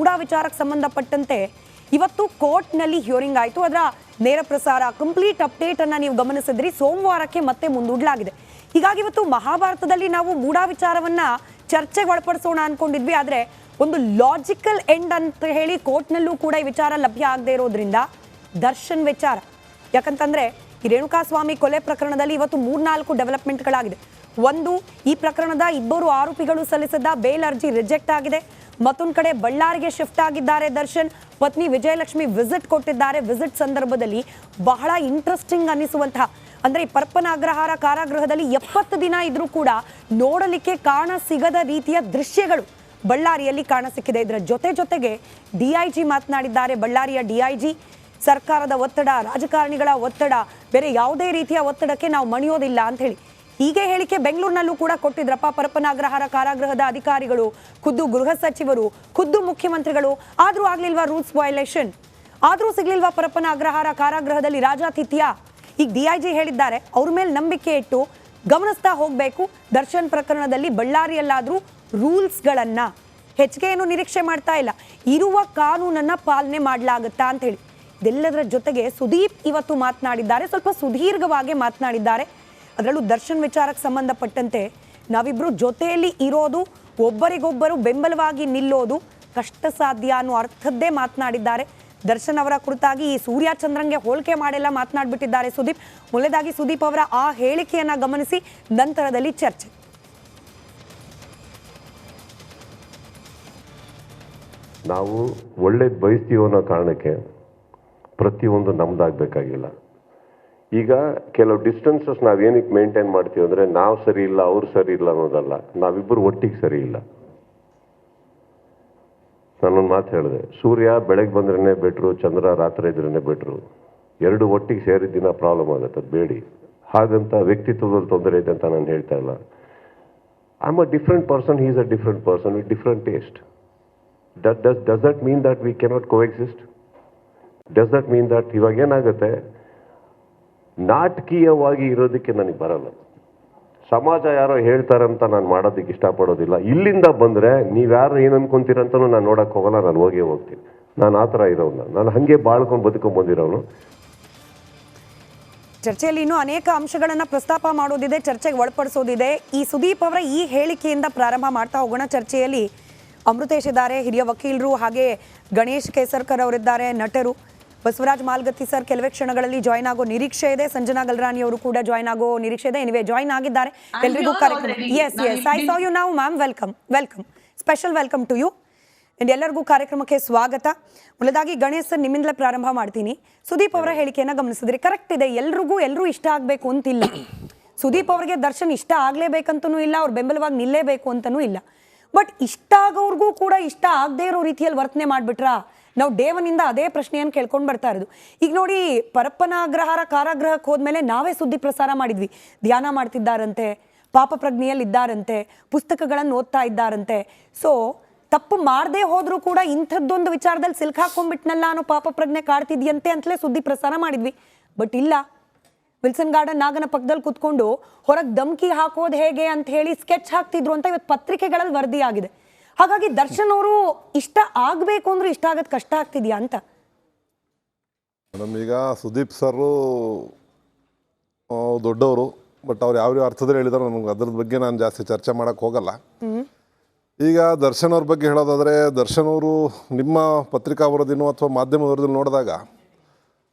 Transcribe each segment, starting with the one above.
ಮೂಡಾ ವಿಚಾರಕ್ಕೆ ಸಂಬಂಧಪಟ್ಟಂತೆ ಇವತ್ತು ಕೋರ್ಟ್ನಲ್ಲಿ ಹಿಯರಿಂಗ್ ಆಯಿತು. ಅದರ ನೇರ ಪ್ರಸಾರ ಕಂಪ್ಲೀಟ್ ಅಪ್ಡೇಟ್ ಅನ್ನ ನೀವು ಗಮನಿಸಿದ್ರಿ. ಸೋಮವಾರಕ್ಕೆ ಮತ್ತೆ ಮುಂದೂಡಲಾಗಿದೆ. ಹೀಗಾಗಿ ಇವತ್ತು ಮಹಾಭಾರತದಲ್ಲಿ ನಾವು ಮೂಡಾ ವಿಚಾರವನ್ನ ಚರ್ಚೆಗೆ ಒಳಪಡಿಸೋಣ ಅನ್ಕೊಂಡಿದ್ವಿ. ಆದರೆ ಒಂದು ಲಾಜಿಕಲ್ ಎಂಡ್ ಅಂತ ಹೇಳಿ ಕೋರ್ಟ್ನಲ್ಲೂ ಕೂಡ ಈ ವಿಚಾರ ಲಭ್ಯ ಆಗದೆ ಇರೋದ್ರಿಂದ ದರ್ಶನ್ ವಿಚಾರ, ಯಾಕಂತಂದ್ರೆ ಈ ರೇಣುಕಾಸ್ವಾಮಿ ಕೊಲೆ ಪ್ರಕರಣದಲ್ಲಿ ಇವತ್ತು 3-4 ಡೆವಲಪ್ಮೆಂಟ್ಗಳಾಗಿದೆ. ಒಂದು, ಈ ಪ್ರಕರಣದ 2 ಆರೋಪಿಗಳು ಸಲ್ಲಿಸಿದ ಬೇಲ್ ಅರ್ಜಿ ರಿಜೆಕ್ಟ್ ಆಗಿದೆ. ಮತ್ತೊಂದು ಕಡೆ ಬಳ್ಳಾರಿಗೆ ಶಿಫ್ಟ್ ಆಗಿದ್ದಾರೆ ದರ್ಶನ್. ಪತ್ನಿ ವಿಜಯಲಕ್ಷ್ಮಿ ವಿಸಿಟ್ ಕೊಟ್ಟಿದ್ದಾರೆ. ವಿಸಿಟ್ ಸಂದರ್ಭದಲ್ಲಿ ಬಹಳ ಇಂಟ್ರೆಸ್ಟಿಂಗ್ ಅನ್ನಿಸುವಂತಹ, ಅಂದ್ರೆ ಈ ಪರಪ್ಪನ ಅಗ್ರಹಾರ ಕಾರಾಗೃಹದಲ್ಲಿ 70 ದಿನ ಇದ್ರೂ ಕೂಡ ನೋಡಲಿಕ್ಕೆ ಕಾಣ ಸಿಗದ ರೀತಿಯ ದೃಶ್ಯಗಳು ಬಳ್ಳಾರಿಯಲ್ಲಿ ಕಾಣ ಸಿಕ್ಕಿದೆ. ಇದರ ಜೊತೆಗೆ ಡಿಐಜಿ ಮಾತನಾಡಿದ್ದಾರೆ. ಬಳ್ಳಾರಿಯ ಡಿಐಜಿ, ಸರ್ಕಾರದ ಒತ್ತಡ, ರಾಜಕಾರಣಿಗಳ ಒತ್ತಡ, ಬೇರೆ ಯಾವುದೇ ರೀತಿಯ ಒತ್ತಡಕ್ಕೆ ನಾವು ಮಣಿಯೋದಿಲ್ಲ ಅಂತ ಹೇಳಿ ಹೀಗೆ ಹೇಳಿಕೆ ಬೆಂಗಳೂರಿನಲ್ಲೂ ಕೂಡ ಕೊಟ್ಟಿದ್ರಪ್ಪ ಪರಪ್ಪನ ಅಗ್ರಹಾರ ಕಾರಾಗೃಹದ ಅಧಿಕಾರಿಗಳು, ಖುದ್ದು ಗೃಹ ಸಚಿವರು, ಖುದ್ದು ಮುಖ್ಯಮಂತ್ರಿಗಳು. ಆದ್ರೂ ಆಗ್ಲಿಲ್ವಾ ರೂಲ್ಸ್ ವೈಲೇಷನ್? ಆದ್ರೂ ಸಿಗ್ಲಿಲ್ವಾ ಪರಪ್ಪನ ಅಗ್ರಹಾರ ಕಾರಾಗೃಹದಲ್ಲಿ ರಾಜಾತಿಥ್ಯ? ಈಗ ಡಿಐಜಿ ಹೇಳಿದ್ದಾರೆ, ಅವ್ರ ಮೇಲೆ ನಂಬಿಕೆ ಇಟ್ಟು ಗಮನಿಸ್ತಾ ಹೋಗ್ಬೇಕು. ದರ್ಶನ್ ಪ್ರಕರಣದಲ್ಲಿ ಬಳ್ಳಾರಿಯಲ್ಲಾದ್ರೂ ರೂಲ್ಸ್ಗಳನ್ನ ಹೆಚ್ಚಿಗೆ ಏನು ನಿರೀಕ್ಷೆ ಮಾಡ್ತಾ ಇಲ್ಲ, ಇರುವ ಕಾನೂನನ್ನ ಪಾಲನೆ ಮಾಡಲಾಗುತ್ತಾ ಅಂತ ಹೇಳಿ. ಇದೆಲ್ಲದರ ಜೊತೆಗೆ ಸುದೀಪ್ ಇವತ್ತು ಮಾತನಾಡಿದ್ದಾರೆ. ಸ್ವಲ್ಪ ಸುದೀರ್ಘವಾಗಿ ಮಾತನಾಡಿದ್ದಾರೆ. ಅದರಲ್ಲೂ ದರ್ಶನ್ ವಿಚಾರಕ್ಕೆ ಸಂಬಂಧಪಟ್ಟಂತೆ ನಾವಿಬ್ರು ಜೊತೆಯಲ್ಲಿ ಇರೋದು, ಒಬ್ಬರಿಗೊಬ್ಬರು ಬೆಂಬಲವಾಗಿ ನಿಲ್ಲೋದು ಕಷ್ಟ ಸಾಧ್ಯ ಅನ್ನೋ ಅರ್ಥದ್ದೇ ಮಾತನಾಡಿದ್ದಾರೆ. ದರ್ಶನ್ ಅವರ ಕುರಿತಾಗಿ ಈ ಸೂರ್ಯ ಚಂದ್ರಂಗೆ ಹೋಲಿಕೆ ಮಾಡೆಲ್ಲ ಮಾತನಾಡ್ಬಿಟ್ಟಿದ್ದಾರೆ ಸುದೀಪ್. ಮೊದಲದಾಗಿ ಸುದೀಪ್ ಅವರ ಆ ಹೇಳಿಕೆಯನ್ನ ಗಮನಿಸಿ, ನಂತರದಲ್ಲಿ ಚರ್ಚೆ. ನಾವು ಒಳ್ಳೇದು ಬಯಸ್ತೀವೋ ಅನ್ನೋ ಕಾರಣಕ್ಕೆ ಪ್ರತಿಯೊಂದು ನಮ್ದಾಗಬೇಕಾಗಿಲ್ಲ. ಈಗ ಕೆಲವು ಡಿಸ್ಟೆನ್ಸಸ್ ನಾವೇನಕ್ಕೆ ಮೇಂಟೈನ್ ಮಾಡ್ತೀವಿ ಅಂದರೆ ನಾವು ಸರಿ ಇಲ್ಲ, ಅವ್ರು ಸರಿ ಇಲ್ಲ ಅನ್ನೋದಲ್ಲ, ನಾವಿಬ್ಬರು ಒಟ್ಟಿಗೆ ಸರಿ ಇಲ್ಲ. ನಾನೊಂದು ಮಾತು ಹೇಳಿದೆ, ಸೂರ್ಯ ಬೆಳಗ್ಗೆ ಬಂದ್ರೇ ಬೆಟ್ರು, ಚಂದ್ರ ರಾತ್ರಿ ಇದ್ರೇ ಬೆಟ್ರು. ಎರಡು ಒಟ್ಟಿಗೆ ಸೇರಿದ ದಿನ ಪ್ರಾಬ್ಲಮ್ ಆಗುತ್ತೆ, ಅದು ಬೇಡಿ. ಹಾಗಂತ ವ್ಯಕ್ತಿತ್ವದಲ್ಲಿ ತೊಂದರೆ ಇದೆ ಅಂತ ನಾನು ಹೇಳ್ತಾ ಇಲ್ಲ. I am a different person, he is a different person with different taste. Does that mean that we cannot coexist? Does that mean that ಇವಾಗ ಏನಾಗುತ್ತೆ, ನಾಟಕೀಯವಾಗಿ ಇರೋದಕ್ಕೆ ನನಗೆ ಬರಲ್ಲ. ಸಮಾಜ ಯಾರೋ ಹೇಳ್ತಾರಂತ ನಾನು ಮಾಡೋದಕ್ಕೆ ಇಷ್ಟಪಡೋದಿಲ್ಲ. ಇಲ್ಲಿಂದ ಬಂದರೆ ನೀವ್ಯಾರು ಏನು ಅನ್ಕೊಂತೀರಂತನೂ ನಾನು ನೋಡೋಕ್ಕೆ ಹೋಗಲ್ಲ, ನಾನು ಹೋಗ್ತೀನಿ. ನಾನು ಆ ಥರ ಇರೋನು, ನಾನು ಹಾಗೆ ಬಾಳ್ಕೊಂಡು ಬದುಕೊಂಡು ಬಂದಿರೋನು. ಚರ್ಚೆಯಲ್ಲಿ ಇನ್ನೂ ಅನೇಕ ಅಂಶಗಳನ್ನ ಪ್ರಸ್ತಾಪ ಮಾಡೋದಿದೆ, ಚರ್ಚೆಗೆ ಒಳಪಡಿಸೋದಿದೆ. ಈ ಸುದೀಪ್ ಅವರ ಈ ಹೇಳಿಕೆಯಿಂದ ಪ್ರಾರಂಭ ಮಾಡ್ತಾ ಹೋಗೋಣ. ಚರ್ಚೆಯಲ್ಲಿ ಅಮೃತೇಶ್ ಇದ್ದಾರೆ, ಹಿರಿಯ ವಕೀಲರು, ಹಾಗೆ ಗಣೇಶ್ ಕೇಸರ್ಕರ್ ಅವರಿದ್ದಾರೆ, ನಟರು. ಬಸವರಾಜ್ ಮಾಲ್ಗತ್ತಿ ಸರ್ ಕೆಲವೇ ಕ್ಷಣಗಳಲ್ಲಿ ಜಾಯ್ನ್ ಆಗೋ ನಿರೀಕ್ಷೆ ಇದೆ. ಸಂಜನಾ ಗಲ್ರಾನಿ ಅವರು ಕೂಡ ಜಾಯ್ನ್ ಆಗೋ ನಿರೀಕ್ಷೆ ಇದೆ. ಎನಿವೇ ಜಾಯ್ನ್ ಆಗಿದ್ದಾರೆ. ಎಲ್ರಿಗೂ ಕಾರ್ಯಕ್ರಮ. Yes I saw you now ma'am. Welcome special welcome to you. And ಎಲ್ಲರಿಗೂ ಕಾರ್ಯಕ್ರಮಕ್ಕೆ ಸ್ವಾಗತ. ಮೊದಲಾಗಿ ಗಣೇಶ್ ಸರ್ ನಿಮ್ಮಿಂದಲೇ ಪ್ರಾರಂಭ ಮಾಡ್ತೀನಿ. ಸುದೀಪ್ ಅವರ ಹೇಳಿಕೆಯನ್ನು ಗಮನಿಸಿದ್ರಿ, ಕರೆಕ್ಟ್ ಇದೆ. ಎಲ್ಲರೂ ಇಷ್ಟ ಆಗಬೇಕು ಅಂತಿಲ್ಲ. ಸುದೀಪ್ ಅವರಿಗೆ ದರ್ಶನ್ ಇಷ್ಟ ಆಗಲೇಬೇಕಂತನೂ ಇಲ್ಲ, ಅವ್ರು ಬೆಂಬಲವಾಗಿ ನಿಲ್ಲೇಬೇಕು ಅಂತನೂ ಇಲ್ಲ. ಬಟ್ ಇಷ್ಟ ಆಗೋರ್ಗೂ ಕೂಡ ಇಷ್ಟ ಆಗದೆ ಇರೋ ರೀತಿಯಲ್ಲಿ ವರ್ತನೆ ಮಾಡಿಬಿಟ್ರಾ? ನಾವು ಡೇವನಿಂದ ಅದೇ ಪ್ರಶ್ನೆಯನ್ನು ಕೇಳ್ಕೊಂಡು ಬರ್ತಾ ಇರೋದು. ಈಗ ನೋಡಿ, ಪರಪ್ಪನ ಅಗ್ರಹಾರ ಕಾರಾಗೃಹಕ್ಕೆ ಹೋದ್ಮೇಲೆ ನಾವೇ ಸುದ್ದಿ ಪ್ರಸಾರ ಮಾಡಿದ್ವಿ. ಧ್ಯಾನ ಮಾಡ್ತಿದ್ದಾರಂತೆ, ಪಾಪ ಪ್ರಜ್ಞೆಯಲ್ಲಿ ಇದ್ದಾರಂತೆ, ಪುಸ್ತಕಗಳನ್ನು ಓದ್ತಾ ಇದ್ದಾರಂತೆ. ಸೊ ತಪ್ಪು ಮಾಡದೆ ಹೋದ್ರೂ ಕೂಡ ಇಂಥದ್ದೊಂದು ವಿಚಾರದಲ್ಲಿ ಸಿಲ್ಕಾಕೊಂಡ್ಬಿಟ್ನಲ್ಲ ಅನ್ನೋ ಪಾಪ ಪ್ರಜ್ಞೆ ಕಾಡ್ತಿದ್ಯಂತೆ ಅಂತಲೇ ಸುದ್ದಿ ಪ್ರಸಾರ ಮಾಡಿದ್ವಿ. ಬಟ್ ಇಲ್ಲ, ವಿಲ್ಸನ್ ಗಾರ್ಡನ್ ನಾಗನ ಪಕ್ಕದಲ್ಲಿ ಕುತ್ಕೊಂಡು ಹೊರಗೆ ಧಮ್ಕಿ ಹಾಕೋದು ಹೇಗೆ ಅಂತ ಹೇಳಿ ಸ್ಕೆಚ್ ಹಾಕ್ತಿದ್ರು ಅಂತ ಇವತ್ತು ಪತ್ರಿಕೆಗಳಲ್ಲಿ ವರದಿ ಆಗಿದೆ. ಹಾಗಾಗಿ ದರ್ಶನ್ ಅವರು ಇಷ್ಟ ಆಗಬೇಕು ಅಂದ್ರೆ ಇಷ್ಟ ಆಗೋದು ಕಷ್ಟ ಆಗ್ತಿದ್ಯಾ ಅಂತ? ಮೇಡಮ್, ಈಗ ಸುದೀಪ್ ಸರು ದೊಡ್ಡವರು, ಬಟ್ ಅವ್ರು ಯಾವ ಅರ್ಥದಲ್ಲಿ ಹೇಳಿದಾರೆ ನನಗೆ ಅದ್ರ ಬಗ್ಗೆ ನಾನು ಜಾಸ್ತಿ ಚರ್ಚೆ ಮಾಡೋಕ್ಕೆ ಹೋಗಲ್ಲ. ಈಗ ದರ್ಶನ್ ಅವ್ರ ಬಗ್ಗೆ ಹೇಳೋದಾದರೆ, ದರ್ಶನ್ ಅವರು ನಿಮ್ಮ ಪತ್ರಿಕಾ ವರದಿನೋ ಅಥವಾ ಮಾಧ್ಯಮ ವರದಿನ ನೋಡಿದಾಗ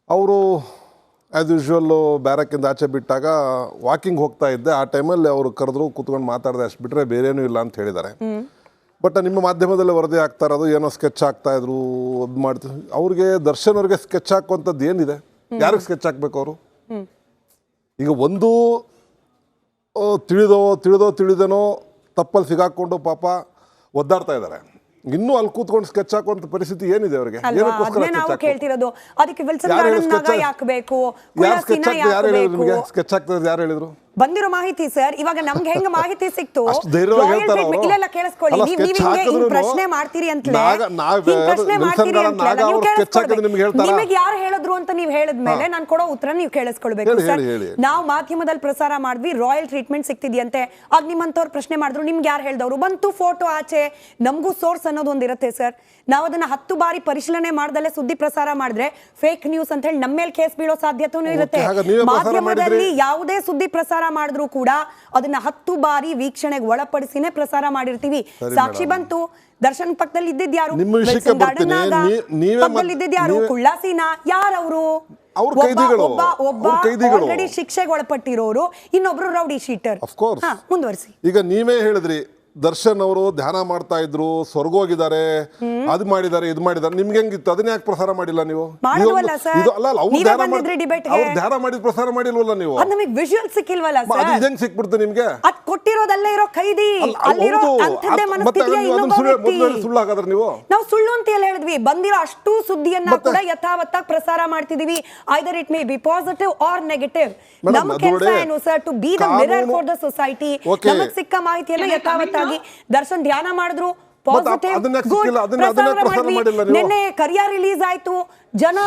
ಅವರು ಆ್ಯಸ್ ಯೂಶ್ವಲ್ಲು ಬ್ಯಾರಕ್ಕಿಂದ ಆಚೆ ಬಿಟ್ಟಾಗ ವಾಕಿಂಗ್ ಹೋಗ್ತಾ ಇದ್ದೆ. ಆ ಟೈಮಲ್ಲಿ ಅವರು ಕರೆದ್ರು, ಕೂತ್ಕೊಂಡು ಮಾತಾಡಿದೆ, ಅಷ್ಟು ಬಿಟ್ಟರೆ ಬೇರೇನೂ ಇಲ್ಲ ಅಂತ ಹೇಳಿದ್ದಾರೆ. ಬಟ್ ನಿಮ್ಮ ಮಾಧ್ಯಮದಲ್ಲಿ ವರದಿ ಆಗ್ತಾ ಇರೋದು ಏನೋ ಸ್ಕೆಚ್ ಹಾಕ್ತಾಯಿದ್ರು, ಅದು ಮಾಡ್ತೀವಿ. ಅವ್ರಿಗೆ ದರ್ಶನ್ ಅವ್ರಿಗೆ ಸ್ಕೆಚ್ ಹಾಕುವಂಥದ್ದು ಏನಿದೆ? ಯಾರಿಗೆ ಸ್ಕೆಚ್ ಹಾಕ್ಬೇಕು ಅವರು? ಈಗ ಒಂದು ತಿಳಿದೇನೋ ತಪ್ಪಲ್ಲಿ ಸಿಗಾಕೊಂಡು ಪಾಪ ಒದ್ದಾಡ್ತಾ ಇದ್ದಾರೆ. ಇನ್ನೂ ಅಲ್ಲಿ ಕೂತ್ಕೊಂಡು ಸ್ಕೆಚ್ ಹಾಕುವಂತ ಪರಿಸ್ಥಿತಿ ಏನಿದೆ ಅವರಿಗೆ? ಸ್ಕೆಚ್ ಹಾಕ್ತಾರೆ ಯಾರು ಹೇಳಿದ್ರು? ಬಂದಿರೋ ಮಾಹಿತಿ ಸರ್. ಇವಾಗ ನಮ್ಗೆ ಹೆಂಗ್ ಮಾಹಿತಿ ಸಿಕ್ತು, ಅಷ್ಟು ಧೈರ್ಯವಾಗಿ Royal ಹೇಳ್ತಾರ treatment- ಅವ್ರು. ಇಲ್ಲ ಕೇಳಿಸ್ಕೊಳ್ಳಿ, ಅಲ್ಲ, ನೀವು sketch ಹಿಂಗೆ ಹಾಕಿದ್ರು ಪ್ರಶ್ನೆ ಮಾಡ್ತೀರಿ ಅಂತಲೇ sketch ಹಾಕಿದ್ರೆ ನಿಮ್ಗೆ ಹೇಳ್ತಾರಾ? ನಿಮಗೆ ಯಾರು ಹೇಳಿದ್ರು ಅಂತ ನೀವು ಹೇಳಿದ್ಮೇಲೆ ನಾನು ಕೊಡೋ ಉತ್ತರ ನೀವು ಕೇಳಿಸ್ಕೊಳ್ಬೇಕು ಸರ್. ನಾವು ಮಾಧ್ಯಮದಲ್ಲಿ ಪ್ರಸಾರ ಮಾಡಿದ್ವಿ, ರಾಯಲ್ ಟ್ರೀಟ್ಮೆಂಟ್ ಸಿಕ್ತಿದ್ಯಂತೆ. ಆಗ ನಿಮ್ಮಂತವ್ರು ಪ್ರಶ್ನೆ ಮಾಡಿದ್ರು, ನಿಮ್ಗೆ ಯಾರು ಹೇಳಿದವರು? ಬಂತು ಫೋಟೋ ಆಚೆ. ನಮಗೂ ಸೋರ್ಸ್ ಅನ್ನೋದು ಒಂದಿರುತ್ತೆ ಸರ್. ನಾವು ಅದನ್ನ 10 ಬಾರಿ ಪರಿಶೀಲನೆ ಮಾಡ್ದಲ್ಲೇ ಸುದ್ದಿ ಪ್ರಸಾರ ಮಾಡಿದ್ರೆ ಫೇಕ್ ನ್ಯೂಸ್ ಅಂತ ಹೇಳಿ ನಮ್ಮ ಮೇಲೆ ಕೇಸ್ ಬೀಳೋ ಸಾಧ್ಯತೆನೂ ಇರುತ್ತೆ. ಮಾಧ್ಯಮದಲ್ಲಿ ಯಾವುದೇ ಸುದ್ದಿ ಪ್ರಸಾರ ಮಾಡಿದ್ರು ಕೂಡ ಅದನ್ನ 10 ಬಾರಿ ವೀಕ್ಷಣೆಗೆ ಒಳಪಡಿಸಿನೇ ಪ್ರಸಾರ ಮಾಡಿರ್ತೀವಿ. ಸಾಕ್ಷಿ ಬಂತು, ದರ್ಶನ್ ಪಕ್ಕದಲ್ಲಿ ಇದ್ದಿದ್ಯಾರು? ಪಕ್ಕದಲ್ಲಿ ಇದ್ದಿದ್ಯಾರು? ಕುಳ್ಳಾಸಿನಾ? ಯಾರವರು? ಒಬ್ಬ ಆಲ್ರೆಡಿ ಶಿಕ್ಷೆಗೆ ಒಳಪಟ್ಟಿರೋರು, ಇನ್ನೊಬ್ರು ರೌಡಿ ಶೀಟರ್. ಮುಂದುವರಿಸಿ. ಈಗ ನೀವೇ ಹೇಳಿದ್ರಿ ದರ್ಶನ್ ಅವರು ಧ್ಯಾನ ಮಾಡ್ತಾ ಇದ್ರು, ಸ್ವರ್ಗೋಗಿದ್ದಾರೆ, ಅದು ಮಾಡಿದ್ದಾರೆ, ಇದು ಮಾಡಿದ್ದಾರೆ. ನಿಮ್ಗೆ ಹೆಂಗಿತ್ತು? ಅದನ್ನ ಯಾಕೆ ಪ್ರಸಾರ ಮಾಡಿಲ್ಲ ನೀವು? ಧ್ಯಾನ ಮಾಡಿದ ಪ್ರಸಾರ ಮಾಡಿಲ್ವಲ್ಲ ನೀವು? ನಮಗೆ ವಿಜುವಲ್ ಸಿಕ್ಕಿಲ್ವಲ್ಲ ಸರ್? ಅದು ಹೆಂಗ್ ಸಿಕ್ಬಿಡ್ತು ನಿಮ್ಗೆ? ಅದ್ ಕೊಟ್ಟಿರೋದಲ್ಲೇ ಇರೋ ಖೈದಿ, ಅಲ್ಲಿರೋ ಅಂಥದ್ದೇ ಮನಸ್ಥಿತಿಯ ಸುಳ್ಳು ಹಾಗಾದ್ರೆ ನೀವು? ನಾವು ಸುಳ್ಳು ಅಂತ ಎಲ್ಲ ಹೇಳಿದ್ವಿ. ಬಂದಿರೋ ಅಷ್ಟು ಸುದ್ದಿಯನ್ನ ಕೂಡ ಯಥಾವತ್ತಾಗಿ ಪ್ರಸಾರ ಮಾಡ್ತಿದೀವಿ. Either it may be positive or negative. ನಮ್ಮ ಕೆಲಸ ಏನು sir? To be the mirror for the society. ನಮಗೆ ಸಿಕ್ಕ ಮಾಹಿತಿಯನ್ನ ಯಥಾವತ್ತಾಗಿ ದರ್ಶನ್ ಧ್ಯಾನ ಮಾಡಿದ್ರು, ನಿನ್ನೆ ಕರಿಯ ರಿಲೀಸ್ ಆಯ್ತು, ಜನ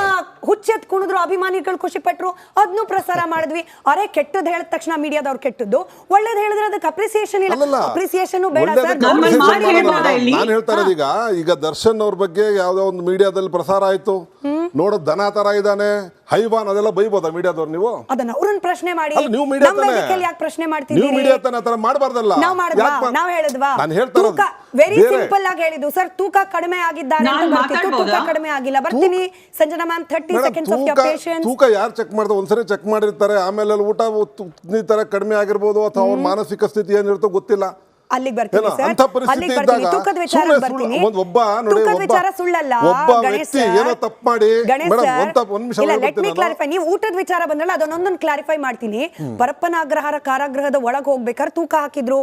ಹುಚ್ಚೆತ್ ಕುಣಿದ್ರು, ಅಭಿಮಾನಿಗಳು ಖುಷಿ ಪಟ್ರು, ಅದನ್ನು ಪ್ರಸಾರ ಮಾಡಿದ್ವಿ. ಅರೆ ಕೆಟ್ಟದ್ ಹೇಳಿದ ತಕ್ಷಣ ಮೀಡಿಯಾದವ್ರು ಕೆಟ್ಟದ್ದು, ಒಳ್ಳೇದ್ ಹೇಳಿದ್ರೆ ಅದಕ್ಕೆ ಅಪ್ರಿಸಿಯೇಷನ್ ಇಲ್ಲ. ಅಪ್ರಿಸಿಯೇಷನ್ ಬೇಡ ಸರ್. ನಾನು ಹೇಳ್ತಾ ಇರೋದು ಈಗ ದರ್ಶನ್ ಅವ್ರ ಬಗ್ಗೆ ಯಾವ್ದೋ ಒಂದು ಮೀಡಿಯಾದಲ್ಲಿ ಪ್ರಸಾರ ಆಯ್ತು, ನೋಡೋದ್ ದನ ತರ ಇದ್ದಾನೆ, ಹೈವಾನ್, ಅದೆಲ್ಲ ಬೈಬೋದ ಮೀಡಿಯಾದವ್ರು? ನೀವು ಅದನ್ನ ಅವ್ರನ್ನ ಪ್ರಶ್ನೆ ಮಾಡಿ, ನೀವು ಮೀಡಿಯಾ ಯಾಕೆ ಪ್ರಶ್ನೆ ಮಾಡ್ತೀವಿ? ಮಾಡಬಾರ್ದಲ್ಲ. ನಾವ್ ಹೇಳಿದ್ವಾ? ವೆರಿ ಸಿಂಪಲ್ ಆಗಿ ಹೇಳಿದ್ದು ಸರ್. ತೂಕ ಕಡಿಮೆ ಆಗಿದ್ದಾರೆ, ತೂಕ ಕಡಿಮೆ ಆಗಿಲ್ಲ. ಬರ್ತೀನಿ Sanjana ma'am, 30 seconds of your patience. ತೂಕ ಯಾರು ಚೆಕ್ ಮಾಡ್ತಾರೆ? ಒಂದ್ಸರಿ ಚೆಕ್ ಮಾಡಿರ್ತಾರೆ, ಆಮೇಲೆ ಊಟ ತರ ಕಡಿಮೆ ಆಗಿರ್ಬೋದು, ಅಥವಾ ಅವ್ರ ಮಾನಸಿಕ ಸ್ಥಿತಿ ಏನಿರುತ್ತೋ ಗೊತ್ತಿಲ್ಲ. ಅಲ್ಲಿಗೆ ಬರ್ತೀನಿ ಸರ್, ಅಲ್ಲಿಗೆ ಬರ್ತೀನಿ. ತೂಕದ ವಿಚಾರ ಬರ್ತೀನಿ. ತೂಕದ ವಿಚಾರ ಸುಳ್ಳಲ್ಲ Ganesh sir. Let me clarify. ನೀವು ಊಟದ ವಿಚಾರ ಬಂದ್ರಲ್ಲ, ಅದನ್ನೊಂದನ್ನು ಕ್ಲಾರಿಫೈ ಮಾಡ್ತೀನಿ. ಪರಪ್ಪನ ಅಗ್ರಹಾರ ಕಾರಾಗೃಹದ ಒಳಗೆ ಹೋಗ್ಬೇಕಾದ್ರೆ ತೂಕ ಹಾಕಿದ್ರು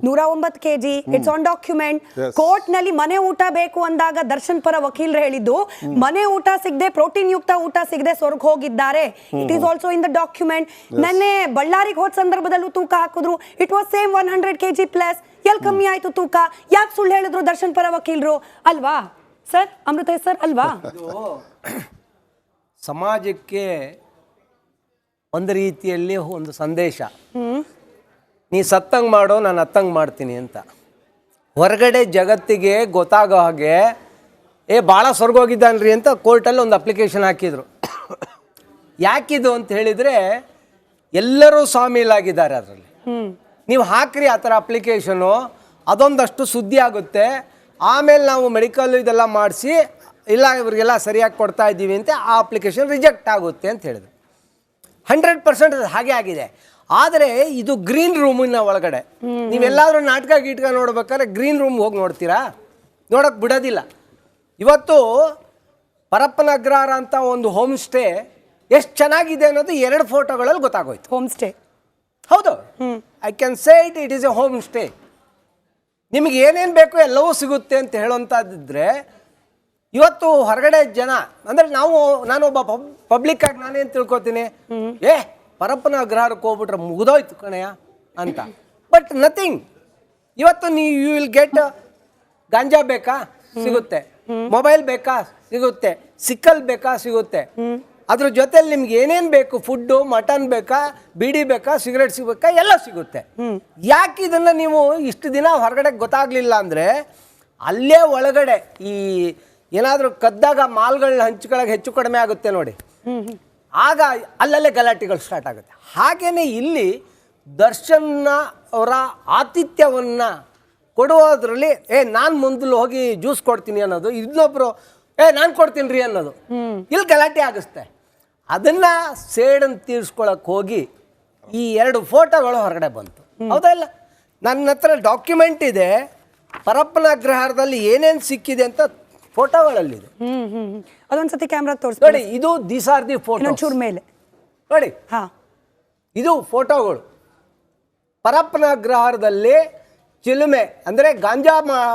109 kg. It's on document. Court ನಲ್ಲಿ ಮನೆ ಊಟ ಬೇಕು ಅಂದಾಗ ದರ್ಶನ್ ಪರ ವಕೀಲರು ಹೇಳಿದ್ದು, ಮನೆ ಊಟ ಸಿಗದೆ, ಪ್ರೋಟೀನ್ ಯುಕ್ತ ಊಟ ಸಿಗದೆ ಸ್ವರ್ಗ ಹೋಗಿದ್ದಾರೆ. It is also in the document. ನೆನ್ನೆ ಬಳ್ಳಾರಿಗೆ ಹೋದ ಸಂದರ್ಭದಲ್ಲೂ ತೂಕ ಹಾಕಿದ್ರು. It was same 100 kg plus. ಎಲ್ಲಿ ಕಮ್ಮಿ ಆಯ್ತು ತೂಕ? ಯಾಕೆ ಸುಳ್ಳು ಹೇಳಿದ್ರು ದರ್ಶನ್ ಪರ ವಕೀಲರು? ಅಲ್ವಾ ಸರ್? ಅಮೃತ ಸರ್ ಅಲ್ವಾ? ಸಮಾಜಕ್ಕೆ ಒಂದು ರೀತಿಯಲ್ಲಿ ಒಂದು ಸಂದೇಶ, ನೀ ಸತ್ತಂಗ್ ಮಾಡೋ, ನಾನು ಅತ್ತಂಗ್ ಮಾಡ್ತೀನಿ ಅಂತ. ಹೊರಗಡೆ ಜಗತ್ತಿಗೆ ಗೊತ್ತಾಗೋ ಹಾಗೆ ಭಾಳ ಸ್ವರ್ಗೋಗಿದ್ದಾನ್ರಿ ಅಂತ ಕೋರ್ಟಲ್ಲಿ ಒಂದು ಅಪ್ಲಿಕೇಶನ್ ಹಾಕಿದ್ರು. ಯಾಕಿದು ಅಂತ ಹೇಳಿದರೆ ಎಲ್ಲರೂ ಶಾಮೀಲಾಗಿದ್ದಾರೆ ಅದರಲ್ಲಿ. ನೀವು ಹಾಕ್ರಿ ಆ ಥರ ಅಪ್ಲಿಕೇಶನು, ಅದೊಂದಷ್ಟು ಸುದ್ದಿ ಆಗುತ್ತೆ. ಆಮೇಲೆ ನಾವು ಮೆಡಿಕಲ್ ಇದೆಲ್ಲ ಮಾಡಿಸಿ, ಇಲ್ಲ ಇವ್ರಿಗೆಲ್ಲ ಸರಿಯಾಗಿ ಕೊಡ್ತಾ ಇದ್ದೀವಿ ಅಂತ ಆ ಅಪ್ಲಿಕೇಶನ್ ರಿಜೆಕ್ಟ್ ಆಗುತ್ತೆ ಅಂತ ಹೇಳಿದ್ರು. 100% ಹಾಗೆ ಆಗಿದೆ. ಆದರೆ ಇದು ಗ್ರೀನ್ ರೂಮಿನ ಒಳಗಡೆ ನೀವೆಲ್ಲಾದ್ರೂ ನಾಟಕ ಗೀಟಕ ನೋಡ್ಬೇಕಾದ್ರೆ ಗ್ರೀನ್ ರೂಮ್ ಹೋಗಿ ನೋಡ್ತೀರಾ? ನೋಡೋಕೆ ಬಿಡೋದಿಲ್ಲ. ಇವತ್ತು ಪರಪ್ಪನ ಅಗ್ರಹಾರ ಅಂತ ಒಂದು ಹೋಮ್ ಸ್ಟೇ ಎಷ್ಟು ಚೆನ್ನಾಗಿದೆ ಅನ್ನೋದು 2 ಫೋಟೋಗಳಲ್ಲಿ ಗೊತ್ತಾಗೋಯ್ತು. ಹೋಮ್ ಸ್ಟೇ ಹೌದು, I can say it is A home stay. ನಿಮಗೆ ಏನೇನು ಬೇಕು ಎಲ್ಲವೂ ಸಿಗುತ್ತೆ ಅಂತ ಹೇಳೋಂಥದ್ದಿದ್ರೆ, ಇವತ್ತು ಹೊರಗಡೆ ಜನ ಅಂದರೆ ನಾನೊಬ್ಬ ಪಬ್ಲಿಕ್ಕಾಗಿ ನಾನೇನು ತಿಳ್ಕೊತೀನಿ, ಪರಪ್ಪನ ಅಗ್ರಹಾರಕ್ಕೆ ಹೋಗ್ಬಿಟ್ರೆ ಮುಗಿದೋಯ್ತು ಕಣಯ್ಯ ಅಂತ. But nothing. ಇವತ್ತು ಯು ವಿಲ್ ಗೆಟ್ ಗಾಂಜಾ ಬೇಕಾ? ಸಿಗುತ್ತೆ. ಮೊಬೈಲ್ ಬೇಕಾ? ಸಿಗುತ್ತೆ. ಸಿಕ್ಕಲ್ ಬೇಕಾ? ಸಿಗುತ್ತೆ. ಅದ್ರ ಜೊತೆಲಿ ನಿಮ್ಗೆ ಏನೇನು ಬೇಕು, ಫುಡ್ಡು, ಮಟನ್ ಬೇಕಾ, ಬೀಡಿ ಬೇಕಾ, ಸಿಗರೇಟ್ ಸಿಗಬೇಕಾ, ಎಲ್ಲ ಸಿಗುತ್ತೆ. ಯಾಕೆ ಇದನ್ನು ನೀವು ಇಷ್ಟು ದಿನ ಹೊರಗಡೆ ಗೊತ್ತಾಗಲಿಲ್ಲ ಅಂದರೆ, ಅಲ್ಲೇ ಒಳಗಡೆ ಈ ಏನಾದರೂ ಕದ್ದಾಗ ಮಾಲ್ಗಳನ್ನ ಹಂಚ್ಕೊಳ್ಳೋಕೆ ಹೆಚ್ಚು ಕಡಿಮೆ ಆಗುತ್ತೆ ನೋಡಿ, ಆಗ ಅಲ್ಲಲ್ಲೇ ಗಲಾಟೆಗಳು ಸ್ಟಾರ್ಟ್ ಆಗುತ್ತೆ. ಹಾಗೆಯೇ ಇಲ್ಲಿ ದರ್ಶನ್ನ ಅವರ ಆತಿಥ್ಯವನ್ನು ಕೊಡುವುದರಲ್ಲಿ ನಾನು ಮುಂದೆ ಹೋಗಿ ಜ್ಯೂಸ್ ಕೊಡ್ತೀನಿ ಅನ್ನೋದು, ಇನ್ನೊಬ್ಬರು ನಾನು ಕೊಡ್ತೀನಿ ರೀ ಅನ್ನೋದು, ಇಲ್ಲಿ ಗಲಾಟೆ ಆಗಿಸ್ತೆ. ಅದನ್ನು ಸೇಡನ್ನು ತೀರಿಸ್ಕೊಳಕ್ಕೆ ಹೋಗಿ ಈ 2 ಫೋಟೋಗಳು ಹೊರಗಡೆ ಬಂತು. ಹೌದಾ ಇಲ್ಲ? ನನ್ನ ಹತ್ರ ಡಾಕ್ಯುಮೆಂಟ್ ಇದೆ, ಪರಪ್ಪನ ಅಗ್ರಹಾರದಲ್ಲಿ ಏನೇನು ಸಿಕ್ಕಿದೆ ಅಂತ ಫೋಟೋಗಳಲ್ಲಿದೆ. ಅದೊಂದ್ಸತಿ ಕ್ಯಾಮ್ರಾ ತೋರಿಸಿ ನೋಡಿ. ಇದು ದೀಸ್ ಆರ್ ದಿ ಫೋಟೋ ಮೇಲೆ ನೋಡಿ. ಇದು ಫೋಟೋಗಳು. ಪರಪ್ಪನ ಅಗ್ರಹಾರದಲ್ಲಿ ಚಿಲುಮೆ ಅಂದರೆ ಗಾಂಜಾ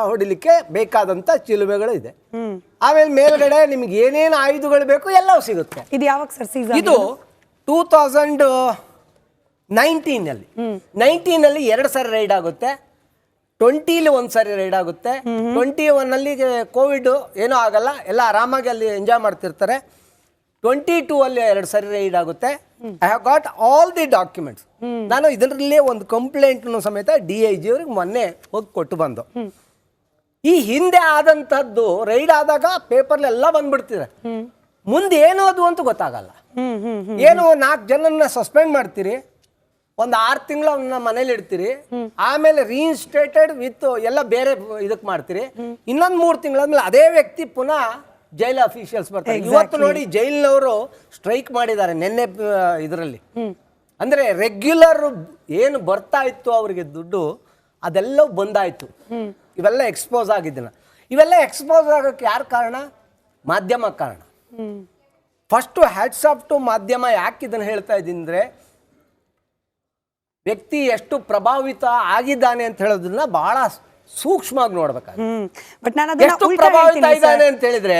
ಹೊಡಿಲಿಕ್ಕೆ ಬೇಕಾದಂಥ ಚಿಲುಮೆಗಳು ಇದೆ. ಆಮೇಲೆ ಮೇಲ್ಗಡೆ ನಿಮ್ಗೆ ಏನೇನು ಆಯುಧಗಳು ಬೇಕು ಎಲ್ಲವೂ ಸಿಗುತ್ತೆ. ಇದು ಯಾವಾಗ ಸರ್ ಸೀಸನ್? ಇದು 2000 19ನಲ್ಲಿ 2 ಸಾರಿ ರೈಡ್ ಆಗುತ್ತೆ, 20ಲಿ 1 ಸಾರಿ ರೈಡ್ ಆಗುತ್ತೆ, 21ನಲ್ಲಿ ಕೋವಿಡ್ ಏನೂ ಆಗಲ್ಲ, ಎಲ್ಲ ಆರಾಮಾಗಿ ಅಲ್ಲಿ ಎಂಜಾಯ್ ಮಾಡ್ತಿರ್ತಾರೆ. 22ಅಲ್ಲಿ 2 ಸಾರಿ ರೈಡ್ ಆಗುತ್ತೆ. I have got all the documents. ನಾನು ಇದರಲ್ಲೇ ಒಂದು ಕಂಪ್ಲೇಂಟ್ನು ಸಮೇತ DIG ಅವ್ರಿಗೆ ಮೊನ್ನೆ ಹೋಗಿ ಕೊಟ್ಟು ಬಂದು. ಈ ಹಿಂದೆ ಆದಂಥದ್ದು ರೈಡ್ ಆದಾಗ ಪೇಪರ್ಲೆಲ್ಲ ಬಂದ್ಬಿಡ್ತಿದೆ, ಮುಂದೆ ಏನು ಅದು ಅಂತ ಗೊತ್ತಾಗಲ್ಲ. ಏನು 4 ಜನನ್ನ ಸಸ್ಪೆಂಡ್ ಮಾಡ್ತೀರಿ, ಒಂದು 6 ತಿಂಗಳು ಅವನ್ನ ಮನೇಲಿ ಇಡ್ತೀರಿ, ಆಮೇಲೆ ರೀಇನ್ಸ್ಟೇಟೆಡ್ ವಿತ್ ಎಲ್ಲ ಬೇರೆ ಇದಕ್ಕೆ ಮಾಡ್ತೀರಿ, ಇನ್ನೊಂದು 3 ತಿಂಗಳಾದ್ಮೇಲೆ ಅದೇ ವ್ಯಕ್ತಿ ಪುನಃ ಜೈಲ್ ಅಫಿಷಿಯಲ್ಸ್ ಬರ್ತಾರೆ. ಇವತ್ತು ನೋಡಿ ಜೈಲ್ನವರು ಸ್ಟ್ರೈಕ್ ಮಾಡಿದ್ದಾರೆ ನಿನ್ನೆ ಇದರಲ್ಲಿ. ಅಂದ್ರೆ ರೆಗ್ಯುಲರ್ ಏನು ಬರ್ತಾ ಇತ್ತು ಅವರಿಗೆ ದುಡ್ಡು ಅದೆಲ್ಲವೂ ಬಂದಾಯ್ತು. ಇವೆಲ್ಲ ಎಕ್ಸ್ಪೋಸ್ ಆಗಿದ್ದಿನ. ಇವೆಲ್ಲ ಎಕ್ಸ್ಪೋಸ್ ಆಗೋಕ್ಕೆ ಯಾರು ಕಾರಣ? ಮಾಧ್ಯಮ ಕಾರಣ. ಫಸ್ಟು ಹ್ಯಾಟ್ಸ್ ಆಫ್ ಟು ಮಾಧ್ಯಮ. ಯಾಕೆ ಇದನ್ನು ಹೇಳ್ತಾ ಇದ್ದೀನಿ ಅಂದರೆ, ವ್ಯಕ್ತಿ ಎಷ್ಟು ಪ್ರಭಾವಿತ ಆಗಿದ್ದಾನೆ ಅಂತ ಹೇಳೋದನ್ನ ಬಹಳ ಸೂಕ್ಷ್ಮವಾಗಿ ನೋಡ್ಬೇಕಾಗುತ್ತೆ. ಬಟ್ ನಾನು ಎಷ್ಟು ಪ್ರಭಾವಿತ ಇದ್ದಾನೆ ಅಂತ ಹೇಳಿದ್ರೆ